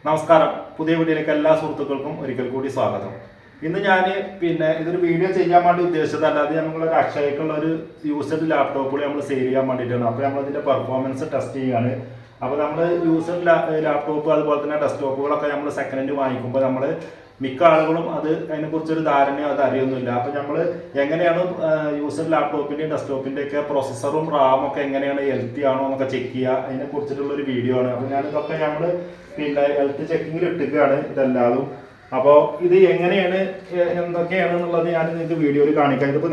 നമസ്കാരം. പുതിയ വീഡിയോയിലേക്ക് എല്ലാ സുഹൃത്തുക്കൾക്കും ഒരിക്കൽ കൂടി സ്വാഗതം. ഇന്ന് ഞാൻ ഇതൊരു വീഡിയോ ചെയ്യാൻ വേണ്ടി ഉദ്ദേശിച്ചതല്ല, അത് നമ്മളൊരു അക്ഷയക്കുള്ള ഒരു യൂസഡ് ലാപ്ടോപ്പുകൾ നമ്മൾ സെയിൽ ചെയ്യാൻ വേണ്ടിയിട്ടാണ്. അപ്പോൾ നമ്മളതിൻ്റെ പെർഫോമൻസ് ടെസ്റ്റ് ചെയ്യുകയാണ്. അപ്പോൾ നമ്മൾ യൂസഡ് ലാപ്ടോപ്പ് അതുപോലെ തന്നെ ഡെസ്ക്ടോപ്പുകളൊക്കെ നമ്മൾ സെക്കൻഡ് ഹാൻഡ് വാങ്ങിക്കുമ്പോൾ നമ്മൾ മിക്ക ആളുകളും അതിനെക്കുറിച്ചൊരു ധാരണയോ അത് അറിയൊന്നുമില്ല. അപ്പോൾ നമ്മൾ എങ്ങനെയാണ് യൂസഡ് ലാപ്ടോപ്പിൻ്റെയും ഡെസ്ക്ടോപ്പിൻ്റെയൊക്കെ പ്രോസസ്സറും റാമും ഒക്കെ എങ്ങനെയാണ് ഹെൽത്തി ആണോ എന്നൊക്കെ ചെക്ക് ചെയ്യുക, അതിനെക്കുറിച്ചിട്ടുള്ളൊരു വീഡിയോ ആണ്. അപ്പോൾ ഞാനിതൊക്കെ നമ്മൾ ഹെൽത്ത് ചെക്കിങ്ങിൽ ഇട്ടിക്കുകയാണ് ഇതെല്ലാതും. അപ്പോൾ ഇത് എങ്ങനെയാണ് എന്തൊക്കെയാണ് എന്നുള്ളത് ഞാൻ നിങ്ങൾക്ക് വീഡിയോയിൽ കാണിക്കാം. ഇതിപ്പോൾ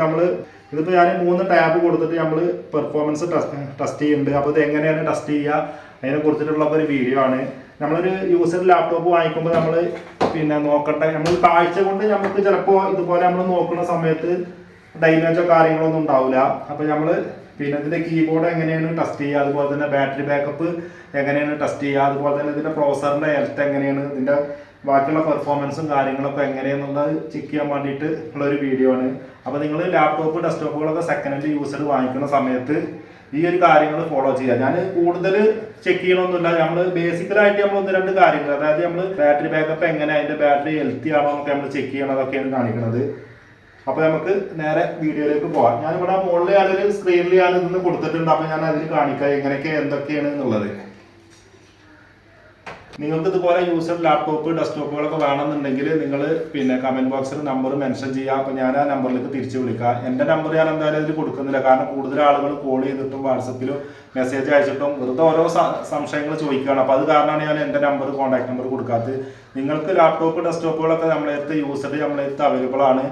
ഞാൻ 3 ടാബ് കൊടുത്തിട്ട് നമ്മൾ പെർഫോമൻസ് ടെസ്റ്റ് ചെയ്യുന്നുണ്ട്. അപ്പോൾ ഇത് എങ്ങനെയാണ് ടെസ്റ്റ് ചെയ്യുക അതിനെ കുറിച്ചിട്ടുള്ള ഒരു വീഡിയോ ആണ്. നമ്മളൊരു യൂസർ ലാപ്ടോപ്പ് വാങ്ങിക്കുമ്പോൾ നമ്മൾ നോക്കട്ടെ, നമ്മൾ കാഴ്ച കൊണ്ട് നമുക്ക് ചിലപ്പോൾ ഇതുപോലെ നമ്മൾ നോക്കുന്ന സമയത്ത് ഡാമേജോ കാര്യങ്ങളൊന്നും ഉണ്ടാവില്ല. അപ്പോൾ നമ്മൾ ഇതിൻ്റെ കീബോർഡ് എങ്ങനെയാണ് ടെസ്റ്റ് ചെയ്യുക, അതുപോലെ തന്നെ ബാറ്ററി ബാക്കപ്പ് എങ്ങനെയാണ് ടെസ്റ്റ് ചെയ്യുക, അതുപോലെ തന്നെ ഇതിൻ്റെ പ്രോസറിൻ്റെ ഹെൽത്ത് എങ്ങനെയാണ്, ഇതിൻ്റെ ബാക്കിയുള്ള പെർഫോമൻസും കാര്യങ്ങളൊക്കെ എങ്ങനെയാണെന്നുള്ളത് ചെക്ക് ചെയ്യാൻ വേണ്ടിയിട്ട് ഉള്ളൊരു വീഡിയോ ആണ്. അപ്പോൾ നിങ്ങൾ ലാപ്ടോപ്പ് ഡെസ്ക്ടോപ്പുകളൊക്കെ സെക്കൻഡ് ഹാൻഡ് യൂസർ വാങ്ങിക്കുന്ന സമയത്ത് ഈ ഒരു കാര്യങ്ങൾ ഫോളോ ചെയ്യുക. ഞാൻ കൂടുതൽ ചെക്ക് ചെയ്യണമെന്നില്ല, നമ്മൾ ബേസിക്കലായിട്ട് നമ്മൾ 1-2 കാര്യങ്ങൾ, അതായത് നമ്മൾ ബാറ്ററി ബാക്കപ്പ് എങ്ങനെ, അതിൻ്റെ ബാറ്ററി ഹെൽത്തി ആണോ എന്നൊക്കെ നമ്മൾ ചെക്ക് ചെയ്യണതൊക്കെയാണ് കാണിക്കുന്നത്. അപ്പോൾ നമുക്ക് നേരെ വീഡിയോയിലേക്ക് പോകാം. ഞാനിവിടെ മുകളിൽ ഞാനൊരു സ്ക്രീനിൽ ഞാൻ ഇതൊന്ന് കൊടുത്തിട്ടുണ്ട്. അപ്പോൾ ഞാൻ അതിൽ കാണിക്കാം എങ്ങനെയൊക്കെ എന്തൊക്കെയാണ് എന്നുള്ളത്. നിങ്ങൾക്ക് ഇതുപോലെ യൂസർ ലാപ്ടോപ്പ് ഡെസ്ക്ടോപ്പുകളൊക്കെ വേണമെന്നുണ്ടെങ്കിൽ നിങ്ങൾ കമൻറ്റ് ബോക്സിൽ നമ്പർ മെൻഷൻ ചെയ്യുക. അപ്പോൾ ഞാൻ ആ നമ്പറിലേക്ക് തിരിച്ച് വിളിക്കാം. എൻ്റെ നമ്പർ ഞാൻ എന്തായാലും ഇതിൽ കൊടുക്കുന്നില്ല, കാരണം കൂടുതൽ ആളുകൾ കോൾ ചെയ്തിട്ടും വാട്സപ്പിലും മെസ്സേജ് അയച്ചിട്ടും വെറുതെ ഓരോ സംശയങ്ങൾ ചോദിക്കുകയാണ്. അപ്പോൾ അത് കാരണമാണ് ഞാൻ എൻ്റെ നമ്പർ കോൺടാക്ട് നമ്പർ കൊടുക്കാത്തത്. നിങ്ങൾക്ക് ലാപ്ടോപ്പ് ഡെസ്ക്ടോപ്പുകളൊക്കെ നമ്മളടുത്ത് യൂസഡ് നമ്മളടുത്ത് അവൈലബിൾ ആണ്.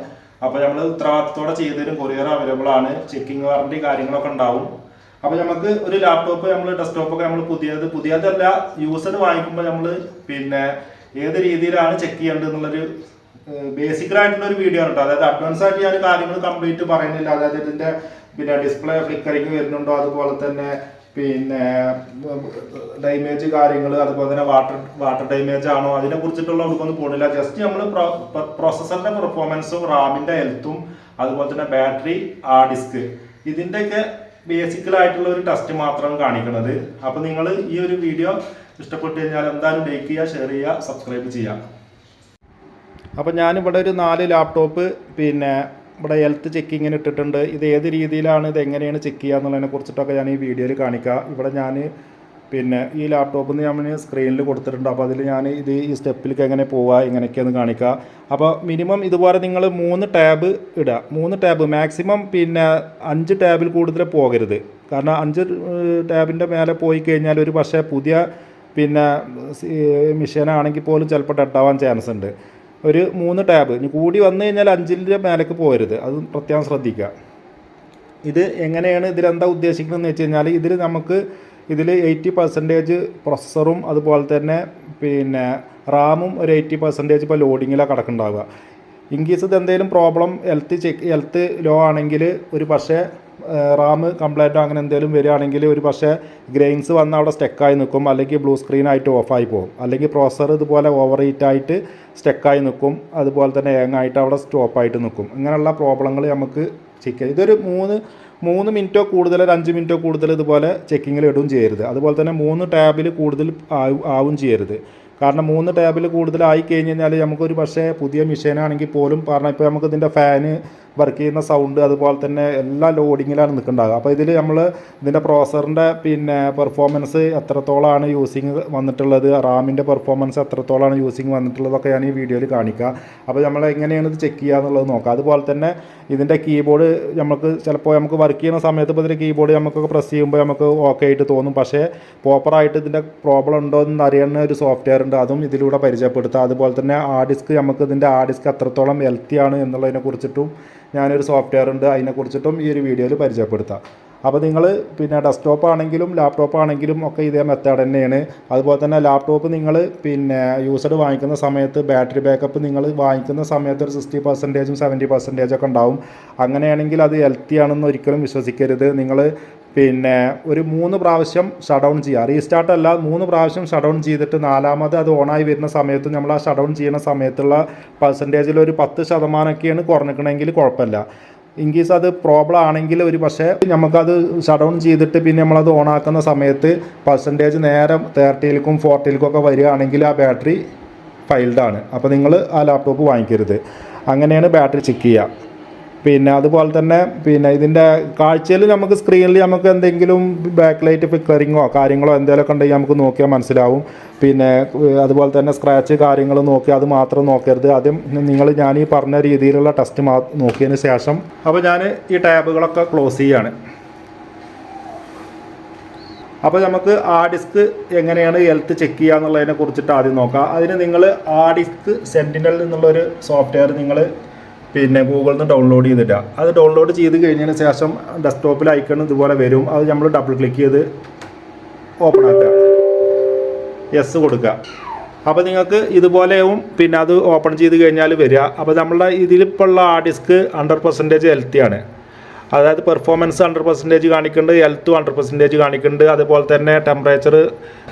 അപ്പോൾ നമ്മൾ ഉത്തരവാദിത്തോടെ ചെയ്തതിനും കൊറിയർ അവൈലബിൾ ആണ്, ചെക്കിങ് വാറണ്ടി കാര്യങ്ങളൊക്കെ ഉണ്ടാവും. അപ്പോൾ നമുക്ക് ഒരു ലാപ്ടോപ്പ് നമ്മൾ ഡെസ്ക്ടോപ്പൊക്കെ നമ്മൾ പുതിയതല്ല യൂസഡ് വാങ്ങിക്കുമ്പോൾ നമ്മൾ ഏത് രീതിയിലാണ് ചെക്ക് ചെയ്യേണ്ടത് എന്നുള്ളൊരു ബേസിക്കലായിട്ടുള്ളൊരു വീഡിയോ ആണ് കേട്ടോ. അതായത് അഡ്വാൻസ് ആയിട്ട് ഞാൻ കാര്യങ്ങൾ കംപ്ലീറ്റ് പറയുന്നില്ല. അതായത് ഇതിൻ്റെ ഡിസ്പ്ലേ ഫ്ലിക്കറിങ് വരുന്നുണ്ടോ, അതുപോലെ തന്നെ ഡാമേജ് കാര്യങ്ങൾ, അതുപോലെ തന്നെ വാട്ടർ ഡാമേജ് ആണോ, അതിനെ കുറിച്ചിട്ടുള്ള നമുക്കൊന്നും പോണില്ല. ജസ്റ്റ് നമ്മൾ പ്രോസസ്സറിന്റെ പെർഫോമൻസും റാമിന്റെ ഹെൽത്തും അതുപോലെ തന്നെ ബാറ്ററി, ഡിസ്ക്, ഇതിൻ്റെയൊക്കെ ബേസിക്കലായിട്ടുള്ള ഒരു ടെസ്റ്റ് മാത്രമാണ് കാണിക്കുന്നത്. അപ്പോൾ നിങ്ങൾ ഈ ഒരു വീഡിയോ ഇഷ്ടപ്പെട്ടു കഴിഞ്ഞാൽ എന്തായാലും ലൈക്ക് ചെയ്യുക, ഷെയർ ചെയ്യുക, സബ്സ്ക്രൈബ് ചെയ്യുക. അപ്പോൾ ഞാനിവിടെ ഒരു 4 ലാപ്ടോപ്പ് ഇവിടെ ഹെൽത്ത് ചെക്കിങ്ങിന് ഇട്ടിട്ടുണ്ട്. ഇത് ഏത് രീതിയിലാണ്, ഇത് എങ്ങനെയാണ് ചെക്ക് ചെയ്യുക എന്നുള്ളതിനെ കുറിച്ചിട്ടൊക്കെ ഞാൻ ഈ വീഡിയോയിൽ കാണിക്കാം. ഇവിടെ ഞാൻ ഈ ലാപ്ടോപ്പിൽ നിന്ന് ഞാൻ സ്ക്രീനിൽ കൊടുത്തിട്ടുണ്ട്. അപ്പോൾ അതിൽ ഞാൻ ഈ സ്റ്റെപ്പിലേക്ക് എങ്ങനെ പോവുക എങ്ങനെയൊക്കെയെന്ന് കാണിക്കുക. അപ്പോൾ മിനിമം ഇതുപോലെ നിങ്ങൾ 3 ടാബ് ഇടുക. 3 ടാബ് മാക്സിമം 5 ടാബിൽ കൂടുതൽ പോകരുത്. കാരണം 5 ടാബിൻ്റെ മേലെ പോയി കഴിഞ്ഞാൽ ഒരു പക്ഷേ പുതിയ മെഷീനാണെങ്കിൽ പോലും ചിലപ്പോൾ ഡെഡാവാൻ ചാൻസ് ഉണ്ട്. ഒരു 3 ടാബ് ഇനി കൂടി വന്നു കഴിഞ്ഞാൽ 5ൻ്റെ മേലേക്ക് പോകരുത്, അത് പ്രത്യേകം ശ്രദ്ധിക്കുക. ഇത് എങ്ങനെയാണ്, ഇതിലെന്താ ഉദ്ദേശിക്കുന്നതെന്ന് വെച്ച് കഴിഞ്ഞാൽ ഇതിൽ 80% പ്രൊസസ്സറും അതുപോലെ തന്നെ റാമും ഒരു 80% ഇപ്പോൾ ലോഡിങ്ങിലാണ് കിടക്കുന്നുണ്ടാവുക. ഇൻ കേസ് ഇത് എന്തെങ്കിലും പ്രോബ്ലം ഹെൽത്ത് ലോ ആണെങ്കിൽ ഒരു പക്ഷേ റാം കംപ്ലൈൻറ്റോ അങ്ങനെ എന്തെങ്കിലും വരികയാണെങ്കിൽ ഒരു പക്ഷേ ഗ്രെയിൻസ് വന്ന് അവിടെ സ്റ്റക്കായി നിൽക്കും, അല്ലെങ്കിൽ ബ്ലൂ സ്ക്രീനായിട്ട് ഓഫായി പോകും, അല്ലെങ്കിൽ പ്രോസസ്സർ ഇതുപോലെ ഓവർ ഹീറ്റായിട്ട് സ്റ്റക്കായി നിൽക്കും, അതുപോലെ തന്നെ ഹാങ്ങായിട്ട് അവിടെ സ്റ്റോപ്പായിട്ട് നിൽക്കും. ഇങ്ങനെയുള്ള പ്രോബ്ലങ്ങൾ നമുക്ക് ചെക്ക് ചെയ്യാം. ഇതൊരു 3 മിനിറ്റോ കൂടുതൽ, ഒരു 5 മിനിറ്റോ കൂടുതൽ ഇതുപോലെ ചെക്കിങ്ങിൽ ഇടുകയും ചെയ്യരുത്. അതുപോലെ തന്നെ 3 ടാബിൽ കൂടുതൽ ആവും ചെയ്യരുത്. കാരണം 3 ടാബിൽ കൂടുതലായി കഴിഞ്ഞ് കഴിഞ്ഞാൽ നമുക്കൊരു പക്ഷേ പുതിയ മെഷീനാണെങ്കിൽ പോലും പറഞ്ഞാൽ ഇപ്പോൾ നമുക്ക് ഇതിൻ്റെ ഫാന് വർക്ക് ചെയ്യുന്ന സൗണ്ട് അതുപോലെ തന്നെ എല്ലാ ലോഡിങ്ങിലാണ് നിൽക്കുന്നുണ്ടാകുക. അപ്പോൾ ഇതിൽ നമ്മൾ ഇതിൻ്റെ പ്രോസറിൻ്റെ പെർഫോമൻസ് എത്രത്തോളമാണ് യൂസിങ് വന്നിട്ടുള്ളത്, റാമിൻ്റെ പെർഫോമൻസ് എത്രത്തോളമാണ് യൂസിങ് വന്നിട്ടുള്ളതൊക്കെ ഞാൻ ഈ വീഡിയോയിൽ കാണിക്കുക. അപ്പോൾ നമ്മൾ എങ്ങനെയാണ് ഇത് ചെക്ക് ചെയ്യുക എന്നുള്ളത് നോക്കാം. അതുപോലെ തന്നെ ഇതിൻ്റെ കീബോർഡ് നമുക്ക് വർക്ക് ചെയ്യുന്ന സമയത്ത് ഇപ്പോൾ ഇതിൻ്റെ കീബോർഡ് നമുക്കൊക്കെ പ്രസ് ചെയ്യുമ്പോൾ നമുക്ക് ഓക്കെ ആയിട്ട് തോന്നും. പക്ഷേ പ്രോപ്പറായിട്ട് ഇതിൻ്റെ പ്രോബ്ലം ഉണ്ടോ എന്ന് അറിയുന്ന ഒരു സോഫ്റ്റ്വെയർ ഉണ്ട്, അതും ഇതിലൂടെ പരിചയപ്പെടുത്തുക. അതുപോലെ തന്നെ ഇതിൻ്റെ ഡിസ്ക് എത്രത്തോളം ഹെൽത്തിയാണ് എന്നുള്ളതിനെ കുറിച്ചിട്ടും ഞാനൊരു സോഫ്റ്റ്വെയർ ഉണ്ട്, അതിനെക്കുറിച്ചിട്ടും ഈ ഒരു വീഡിയോയിൽ പരിചയപ്പെടുത്താം. അപ്പോൾ നിങ്ങൾ ഡെസ്ക്ടോപ്പ് ആണെങ്കിലും ലാപ്ടോപ്പ് ആണെങ്കിലും ഒക്കെ ഇതേ മെത്തേഡ് തന്നെയാണ്. അതുപോലെ തന്നെ ലാപ്ടോപ്പ് നിങ്ങൾ യൂസഡ് വാങ്ങിക്കുന്ന സമയത്ത് ബാറ്ററി ബാക്കപ്പ് നിങ്ങൾ വാങ്ങിക്കുന്ന സമയത്ത് ഒരു 60%, 70% ഒക്കെ ഉണ്ടാവും. അങ്ങനെയാണെങ്കിൽ അത് ഹെൽത്തി ആണെന്ന് ഒരിക്കലും വിശ്വസിക്കരുത്. നിങ്ങൾ ഒരു 3 പ്രാവശ്യം ഷട്ട് ഡൗൺ ചെയ്യുക. റീസ്റ്റാർട്ട് അല്ല, 3 പ്രാവശ്യം ഷട്ട് ഡൗൺ ചെയ്തിട്ട് 4ാമത് അത് ഓണായി വരുന്ന സമയത്ത് നമ്മൾ ആ ഷട്ട് ഡൗൺ ചെയ്യുന്ന സമയത്തുള്ള പെർസെൻറ്റേജിൽ ഒരു 10% കുറഞ്ഞിക്കണമെങ്കിൽ കുഴപ്പമില്ല. ഇൻ കേസ് അത് പ്രോബ്ലം ആണെങ്കിൽ ഒരു പക്ഷേ നമുക്കത് ഷട്ട് ഡൗൺ ചെയ്തിട്ട് പിന്നെ നമ്മളത് ഓൺ ആക്കുന്ന സമയത്ത് പെർസെൻറ്റേജ് നേരെ 30ലേക്കും 40ലേക്കും ഒക്കെ വരികയാണെങ്കിൽ ആ ബാറ്ററി ഫൈൽഡാണ്. അപ്പോൾ നിങ്ങൾ ആ ലാപ്ടോപ്പ് വാങ്ങിക്കരുത്. അങ്ങനെയാണ് ബാറ്ററി ചെക്ക് ചെയ്യുക. പിന്നെ അതുപോലെ തന്നെ പിന്നെ ഇതിൻ്റെ കാഴ്ചയിൽ നമുക്ക് സ്ക്രീനിൽ നമുക്ക് എന്തെങ്കിലും ബാക്ക് ലൈറ്റ് ഫ്ലിക്കറിങ്ങോ കാര്യങ്ങളോ എന്തെങ്കിലുമൊക്കെ ഉണ്ടെങ്കിൽ നമുക്ക് നോക്കിയാൽ മനസ്സിലാവും. പിന്നെ അതുപോലെ തന്നെ സ്ക്രാച്ച് കാര്യങ്ങൾ നോക്കി അത് മാത്രം നോക്കരുത്. ആദ്യം ഞാൻ ഈ പറഞ്ഞ രീതിയിലുള്ള ടെസ്റ്റ് നോക്കിയതിന് ശേഷം അപ്പോൾ ഞാൻ ഈ ടാബുകളൊക്കെ ക്ലോസ് ചെയ്യാണ്. അപ്പോൾ നമുക്ക് ആ ഡിസ്ക് എങ്ങനെയാണ് ഹെൽത്ത് ചെക്ക് ചെയ്യുക എന്നുള്ളതിനെ കുറിച്ചിട്ട് ആദ്യം നോക്കാം. അതിന് നിങ്ങൾ ആ ഡിസ്ക് സെൻറ്റിനൽ എന്നുള്ളൊരു സോഫ്റ്റ്വെയർ നിങ്ങൾ പിന്നെ ഗൂഗിളിൽ നിന്ന് ഡൗൺലോഡ് ചെയ്തിടുക. അത് ഡൗൺലോഡ് ചെയ്ത് കഴിഞ്ഞതിന് ശേഷം ഡെസ്ക്ടോപ്പിൽ ഐക്കൺ ഇതുപോലെ വരും. അത് നമ്മൾ ഡബിൾ ക്ലിക്ക് ചെയ്ത് ഓപ്പൺ ആക്കുക, യെസ് കൊടുക്കുക. അപ്പോൾ നിങ്ങൾക്ക് ഇതുപോലെയും പിന്നെ അത് ഓപ്പൺ ചെയ്ത് കഴിഞ്ഞാൽ വരിക. അപ്പോൾ നമ്മളുടെ ഇതിലിപ്പോൾ ഉള്ള ആ ഡിസ്ക് 100% ഹെൽത്തിയാണ്. അതായത് പെർഫോമൻസ് 100% കാണിക്കുന്നുണ്ട്, ഹെൽത്ത് 100% കാണിക്കുന്നുണ്ട്, അതുപോലെ തന്നെ ടെമ്പറേച്ചർ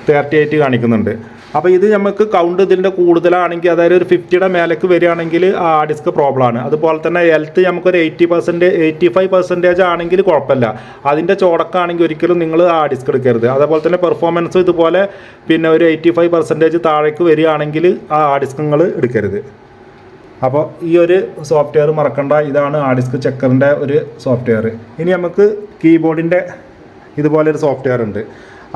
38 കാണിക്കുന്നുണ്ട്. അപ്പോൾ ഇത് നമുക്ക് കൗണ്ട് ഇതിൻ്റെ കൂടുതലാണെങ്കിൽ, അതായത് ഒരു 50യുടെ മേലേക്ക് വരികയാണെങ്കിൽ ആ ഡിസ്ക് പ്രോബ്ലമാണ്. അതുപോലെ തന്നെ ഹെൽത്ത് നമുക്കൊരു 80%, 85% ആണെങ്കിൽ കുഴപ്പമില്ല. അതിൻ്റെ ചോടക്കാണെങ്കിൽ ഒരിക്കലും നിങ്ങൾ ആ ഡിസ്ക് എടുക്കരുത്. അതേപോലെ തന്നെ പെർഫോമൻസ് ഇതുപോലെ പിന്നെ ഒരു 85% താഴേക്ക് വരികയാണെങ്കിൽ ആ ഡിസ്ക് നിങ്ങൾ എടുക്കരുത്. അപ്പോൾ ഈ ഒരു സോഫ്റ്റ്വെയർ മറക്കണ്ട. ഇതാണ് ആ ഡിസ്ക് ചെക്കറിൻ്റെ ഒരു സോഫ്റ്റ്വെയർ. ഇനി നമുക്ക് കീബോർഡിൻ്റെ ഇതുപോലൊരു സോഫ്റ്റ്വെയർ ഉണ്ട്.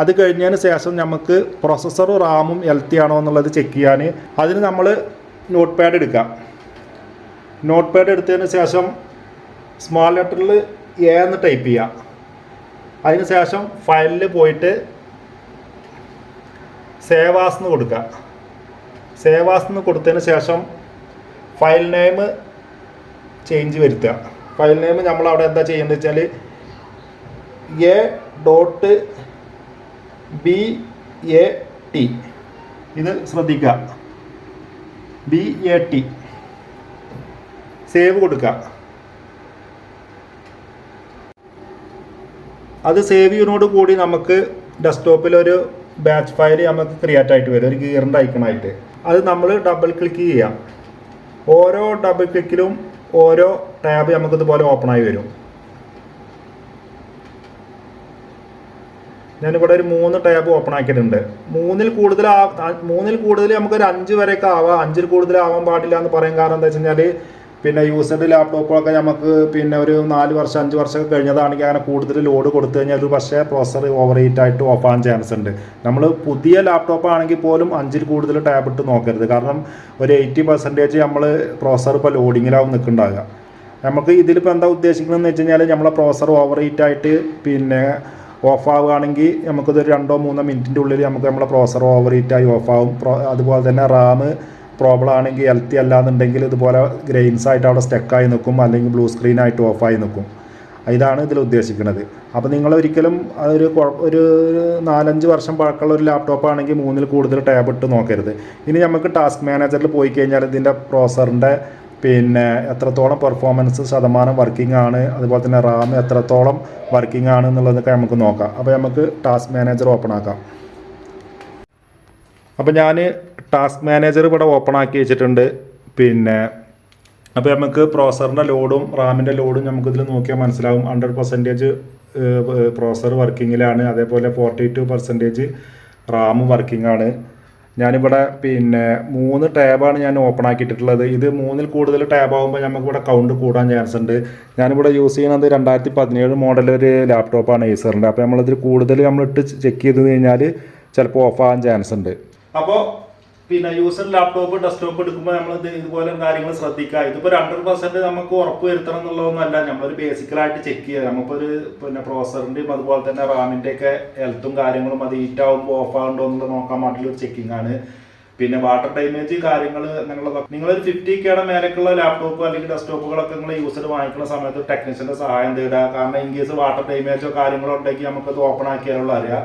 അത് കഴിഞ്ഞതിന് ശേഷം നമുക്ക് പ്രോസസ്സറും റാമും ഹെൽത്തി ആണോ എന്നുള്ളത് ചെക്ക് ചെയ്യാൻ അതിന് നമ്മൾ നോട്ട് പാഡ് എടുക്കാം. നോട്ട് പാഡ് എടുത്തതിന് ശേഷം സ്മാൾ ലെറ്ററിൽ എ എന്ന് ടൈപ്പ് ചെയ്യാം. അതിന് ശേഷം ഫയലിൽ പോയിട്ട് സേവ് ആസ് എന്ന് കൊടുക്കുക. സേവ് ആസ് എന്ന് കൊടുത്തതിന് ശേഷം ഫയൽ നെയിം ചേഞ്ച് വരുത്തുക. ഫയൽ നെയിം നമ്മൾ അവിടെ എന്താ ചെയ്യേണ്ടത് വെച്ചാൽ .bat ഇത് ശ്രദ്ധിക്കുക, BAT സേവ് കൊടുക്കുക. അത് സേവ് ചെയ്യുന്നതോട് കൂടി നമുക്ക് ഡെസ്ക്ടോപ്പിലൊരു ബാച്ച് ഫയൽ നമുക്ക് ക്രിയേറ്റ് ആയിട്ട് വരും, ഒരു ഗിയറിൻ്റെ ഐക്കണായിട്ട്. അത് നമ്മൾ ഡബിൾ ക്ലിക്ക് ചെയ്യാം. ഓരോ ഡബിൾ ക്ലിക്കിലും ഓരോ ടാബ് നമുക്കിതുപോലെ ഓപ്പണായി വരും. ഞാനിവിടെ ഒരു 3 ടാബ് ഓപ്പൺ ആക്കിയിട്ടുണ്ട്. മൂന്നിൽ കൂടുതൽ നമുക്കൊരു 5 വരെയൊക്കെ ആവാം. 5ൽ കൂടുതൽ ആവാൻ പാടില്ല എന്ന് പറയാൻ കാരണം എന്താ വെച്ച് കഴിഞ്ഞാൽ പിന്നെ യൂസ്ഡ് ലാപ്ടോപ്പൊക്കെ നമുക്ക് പിന്നെ ഒരു 4 വർഷം 5 വർഷമൊക്കെ കഴിഞ്ഞതാണെങ്കിൽ അങ്ങനെ കൂടുതൽ ലോഡ് കൊടുത്തു കഴിഞ്ഞാൽ ഒരു പക്ഷേ പ്രോസസ്സർ ഓവർ ഹീറ്റ് ആയിട്ട് ഓഫ് ആകാൻ ചാൻസ് ഉണ്ട്. നമ്മൾ പുതിയ ലാപ്ടോപ്പ് ആണെങ്കിൽ പോലും 5ൽ കൂടുതൽ ടാബ് ഇട്ട് നോക്കരുത്. കാരണം ഒരു 80% നമ്മൾ പ്രോസസ്സർ ഇപ്പോൾ ലോഡിങ്ങിലാവും നിൽക്കുന്നുണ്ടാകുക. നമുക്ക് ഇതിലിപ്പോൾ എന്താ ഉദ്ദേശിക്കുന്നതെന്ന് വെച്ച് കഴിഞ്ഞാൽ നമ്മളെ പ്രോസസ്സർ ഓവർ ഹീറ്റ് ആയിട്ട് പിന്നെ ഓഫ് ആവുകയാണെങ്കിൽ നമുക്കിതൊരു 2-3 മിനിറ്റിൻ്റെ ഉള്ളിൽ നമുക്ക് നമ്മളെ പ്രോസസ്സർ ഓവർ ഹീറ്റായി ഓഫ് ആവും. അതുപോലെ തന്നെ റാം പ്രോബ്ലം ആണെങ്കിൽ ഹെൽത്തി അല്ലാന്നുണ്ടെങ്കിൽ ഇതുപോലെ ഗ്രെയിൻസ് ആയിട്ട് അവിടെ സ്റ്റക്കായി നിൽക്കും, അല്ലെങ്കിൽ ബ്ലൂ സ്ക്രീനായിട്ട് ഓഫായി നിൽക്കും. ഇതാണ് ഇതിൽ ഉദ്ദേശിക്കുന്നത്. അപ്പോൾ നിങ്ങൾ ഒരിക്കലും ഒരു 4-5 വർഷം പഴക്കമുള്ള ഒരു ലാപ്ടോപ്പ് ആണെങ്കിൽ 3ൽ കൂടുതൽ ടാബ് ഇട്ട് നോക്കരുത്. ഇനി നമുക്ക് ടാസ്ക് മാനേജറിൽ പോയി കഴിഞ്ഞാൽ ഇതിൻ്റെ പ്രോസസ്സറിൻ്റെ പിന്നെ എത്രത്തോളം പെർഫോമൻസ് ശതമാനം വർക്കിംഗ് ആണ്, അതുപോലെ തന്നെ റാം എത്രത്തോളം വർക്കിംഗ് ആണ് എന്നുള്ളതൊക്കെ നമുക്ക് നോക്കാം. അപ്പോൾ നമുക്ക് ടാസ്ക് മാനേജർ ഓപ്പൺ ആക്കാം. അപ്പോൾ ഞാൻ ടാസ്ക് മാനേജർ ഇവിടെ ഓപ്പൺ ആക്കി വെച്ചിട്ടുണ്ട്. പിന്നെ അപ്പോൾ നമുക്ക് പ്രോസറിൻ്റെ ലോഡും റാമിൻ്റെ ലോഡും നമുക്കിതിൽ നോക്കിയാൽ മനസ്സിലാവും. 100% പ്രോസർ വർക്കിങ്ങിലാണ്, അതേപോലെ 42% റാമും വർക്കിംഗ് ആണ്. ഞാനിവിടെ പിന്നെ 3 ടാബാണ് ഞാൻ ഓപ്പൺ ആക്കിയിട്ടുള്ളത്. ഇത് 3ൽ കൂടുതൽ ടാബ് ആകുമ്പോൾ നമുക്കിവിടെ കൗണ്ട് കൂടാൻ ചാൻസ് ഉണ്ട്. ഞാനിവിടെ യൂസ് ചെയ്യുന്നത് 2017 മോഡൽ ഒരു ലാപ്ടോപ്പാണ് ഏസറിൻ്റെ. അപ്പോൾ നമ്മളിതിൽ കൂടുതൽ നമ്മളിട്ട് ചെക്ക് ചെയ്ത് കഴിഞ്ഞാൽ ചിലപ്പോൾ ഓഫ് ആകാൻ ചാൻസ് ഉണ്ട്. അപ്പോൾ പിന്നെ യൂസർ ലാപ്ടോപ്പ് ഡെസ്ക്ടോപ്പ് എടുക്കുമ്പോൾ നമ്മൾ ഇതുപോലെ കാര്യങ്ങൾ ശ്രദ്ധിക്കുക. ഇതിപ്പോൾ 100% നമുക്ക് ഉറപ്പ് വരുത്തണം എന്നുള്ളതൊന്നുമല്ല, നമ്മളൊരു ബേസിക്കലായിട്ട് ചെക്ക് ചെയ്യുക. നമുക്കൊരു പിന്നെ പ്രോസറിൻ്റെയും അതുപോലെ തന്നെ റാമിൻ്റെ ഒക്കെ ഹെൽത്തും കാര്യങ്ങളും അത് ഹീറ്റ് ആകുമ്പോൾ ഓഫ് ആകുന്നുണ്ടോ എന്നുള്ളത് നോക്കാൻ വേണ്ടിയുള്ള ഒരു ചെക്കിംഗ് ആണ്. പിന്നെ വാട്ടർ ഡാമേജ് കാര്യങ്ങൾ അങ്ങനെയുള്ളതൊക്കെ നിങ്ങളൊരു 50Kയുടെ മേലേക്കുള്ള ലാപ്ടോപ്പ് അല്ലെങ്കിൽ ഡെസ്ക്ടോപ്പുകളൊക്കെ നിങ്ങൾ യൂസർ വാങ്ങിക്കുന്ന സമയത്ത് ടെക്നീഷ്യൻ്റെ സഹായം തേടുക. കാരണം ഇൻ കേസ് വാട്ടർ ഡാമേജോ കാര്യങ്ങളോ ഉണ്ടെങ്കിൽ നമുക്കത് ഓപ്പൺ ആക്കിയാലുള്ള അറിയാം.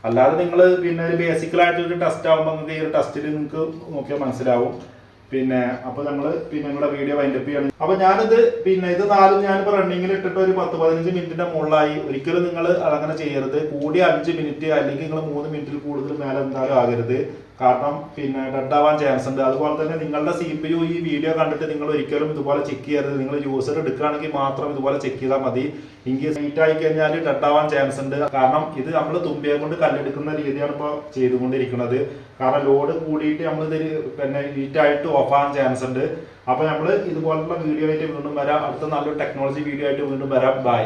അല്ലാതെ നിങ്ങൾ പിന്നെ ഒരു ബേസിക്കലായിട്ടൊരു ടെസ്റ്റ് ആകുമ്പോൾ നിങ്ങൾക്ക് ഈ ഒരു ടെസ്റ്റിൽ നിങ്ങൾക്ക് നോക്കിയാൽ മനസ്സിലാവും. പിന്നെ അപ്പോൾ നമ്മൾ പിന്നെ നിങ്ങളുടെ വീഡിയോ വൈൻഡപ്പ് ചെയ്യണം. അപ്പോൾ ഞാനിത് പിന്നെ ഇത് 4 ഞാനിപ്പോൾ റണ്ണിങ്ങിൽ ഇട്ടിട്ട് ഒരു 10-15 മിനിറ്റിൻ്റെ മുകളിലായി. ഒരിക്കലും നിങ്ങൾ അതങ്ങനെ ചെയ്യരുത്. കൂടി 5 മിനിറ്റ് അല്ലെങ്കിൽ നിങ്ങൾ 3 മിനിറ്റിൽ കൂടുതൽ മേലെ എന്തായാലും ആകരുത്. കാരണം പിന്നെ ഡെഡ് ആവാൻ ചാൻസ് ഉണ്ട്. അതുപോലെ തന്നെ നിങ്ങളുടെ CPU ഈ വീഡിയോ കണ്ടിട്ട് നിങ്ങൾ ഒരിക്കലും ഇതുപോലെ ചെക്ക് ചെയ്യരുത്. നിങ്ങൾ യൂസർ എടുക്കുകയാണെങ്കിൽ മാത്രം ഇതുപോലെ ചെക്ക് ചെയ്താൽ മതി. ഇൻകേസ് ഹീറ്റ് ആയി കഴിഞ്ഞാൽ ഡെഡ് ആവാൻ ചാൻസ് ഉണ്ട്. കാരണം ഇത് നമ്മൾ തുമ്പിയെ കൊണ്ട് കല്ലെടുക്കുന്ന രീതിയാണ് ഇപ്പോൾ ചെയ്തുകൊണ്ടിരിക്കുന്നത്. കാരണം ലോഡ് കൂടിയിട്ട് നമ്മളിതിൽ പിന്നെ ഹീറ്റ് ആയിട്ട് ഓഫ് ആവാൻ ചാൻസ് ഉണ്ട്. അപ്പോൾ നമ്മൾ ഇതുപോലുള്ള വീഡിയോ ആയിട്ട് വീണ്ടും വരാം. അടുത്ത നല്ലൊരു ടെക്നോളജി വീഡിയോ ആയിട്ട് വീണ്ടും വരാം. ബൈ.